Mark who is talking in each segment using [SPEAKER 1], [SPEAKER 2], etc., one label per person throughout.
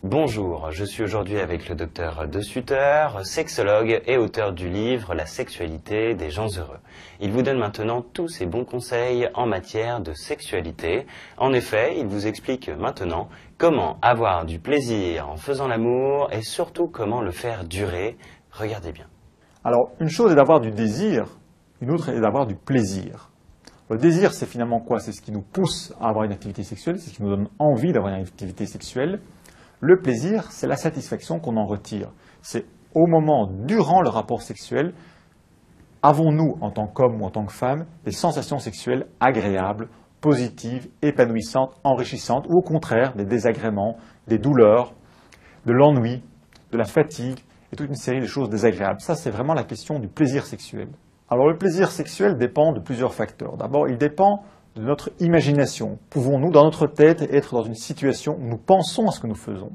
[SPEAKER 1] Bonjour, je suis aujourd'hui avec le docteur De Sutter, sexologue et auteur du livre La sexualité des gens heureux. Il vous donne maintenant tous ses bons conseils en matière de sexualité. En effet, il vous explique maintenant comment avoir du plaisir en faisant l'amour et surtout comment le faire durer. Regardez bien.
[SPEAKER 2] Alors, une chose est d'avoir du désir, une autre est d'avoir du plaisir. Le désir, c'est finalement quoi? C'est ce qui nous pousse à avoir une activité sexuelle, c'est ce qui nous donne envie d'avoir une activité sexuelle. Le plaisir, c'est la satisfaction qu'on en retire. C'est au moment, durant le rapport sexuel, avons-nous, en tant qu'homme ou en tant que femme, des sensations sexuelles agréables, positives, épanouissantes, enrichissantes, ou au contraire, des désagréments, des douleurs, de l'ennui, de la fatigue, et toute une série de choses désagréables. Ça, c'est vraiment la question du plaisir sexuel. Alors, le plaisir sexuel dépend de plusieurs facteurs. D'abord, il dépend de notre imagination. Pouvons-nous, dans notre tête, être dans une situation où nous pensons à ce que nous faisons?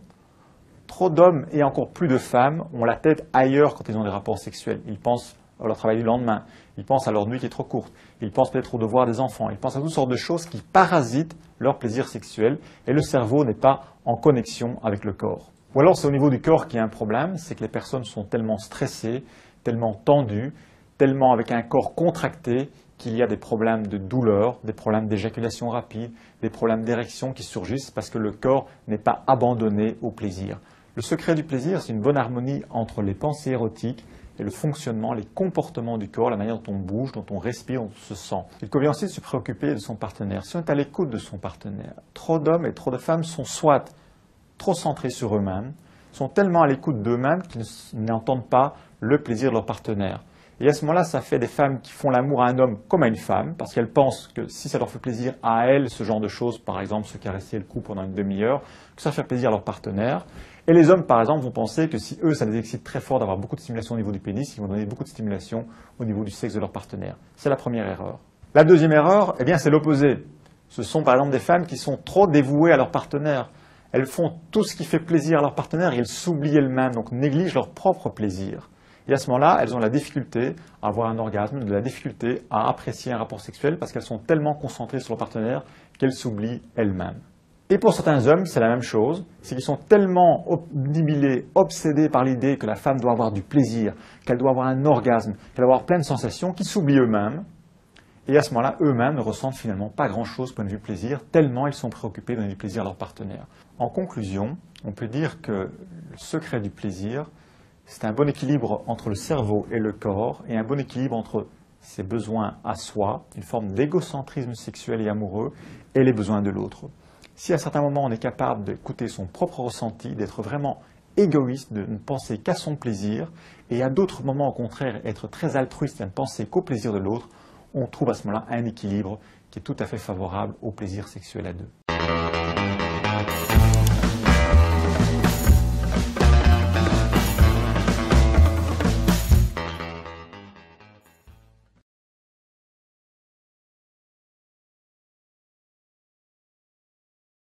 [SPEAKER 2] Trop d'hommes et encore plus de femmes ont la tête ailleurs quand ils ont des rapports sexuels. Ils pensent à leur travail du lendemain, ils pensent à leur nuit qui est trop courte, ils pensent peut-être au devoir des enfants, ils pensent à toutes sortes de choses qui parasitent leur plaisir sexuel et le cerveau n'est pas en connexion avec le corps. Ou alors c'est au niveau du corps qu'il y a un problème, c'est que les personnes sont tellement stressées, tellement tendues, tellement avec un corps contracté qu'il y a des problèmes de douleur, des problèmes d'éjaculation rapide, des problèmes d'érection qui surgissent parce que le corps n'est pas abandonné au plaisir. Le secret du plaisir, c'est une bonne harmonie entre les pensées érotiques et le fonctionnement, les comportements du corps, la manière dont on bouge, dont on respire, dont on se sent. Il convient aussi de se préoccuper de son partenaire. Si on est à l'écoute de son partenaire, trop d'hommes et trop de femmes sont soit trop centrés sur eux-mêmes, sont tellement à l'écoute d'eux-mêmes qu'ils n'entendent pas le plaisir de leur partenaire. Et à ce moment-là, ça fait des femmes qui font l'amour à un homme comme à une femme, parce qu'elles pensent que si ça leur fait plaisir à elles, ce genre de choses, par exemple se caresser le cou pendant une demi-heure, que ça fait plaisir à leur partenaire. Et les hommes, par exemple, vont penser que si eux, ça les excite très fort d'avoir beaucoup de stimulation au niveau du pénis, ils vont donner beaucoup de stimulation au niveau du sexe de leur partenaire. C'est la première erreur. La deuxième erreur, eh bien, c'est l'opposé. Ce sont par exemple des femmes qui sont trop dévouées à leur partenaire. Elles font tout ce qui fait plaisir à leur partenaire et elles s'oublient elles-mêmes, donc négligent leur propre plaisir. Et à ce moment-là, elles ont la difficulté à avoir un orgasme, de la difficulté à apprécier un rapport sexuel parce qu'elles sont tellement concentrées sur leur partenaire qu'elles s'oublient elles-mêmes. Et pour certains hommes, c'est la même chose, c'est qu'ils sont tellement obnubilés, obsédés par l'idée que la femme doit avoir du plaisir, qu'elle doit avoir un orgasme, qu'elle doit avoir plein de sensations, qu'ils s'oublient eux-mêmes. Et à ce moment-là, eux-mêmes ne ressentent finalement pas grand-chose point de vue plaisir, tellement ils sont préoccupés de donner du plaisir à leur partenaire. En conclusion, on peut dire que le secret du plaisir, c'est un bon équilibre entre le cerveau et le corps, et un bon équilibre entre ses besoins à soi, une forme d'égocentrisme sexuel et amoureux, et les besoins de l'autre. Si à certains moments on est capable d'écouter son propre ressenti, d'être vraiment égoïste, de ne penser qu'à son plaisir, et à d'autres moments au contraire être très altruiste et ne penser qu'au plaisir de l'autre, on trouve à ce moment-là un équilibre qui est tout à fait favorable au plaisir sexuel à deux.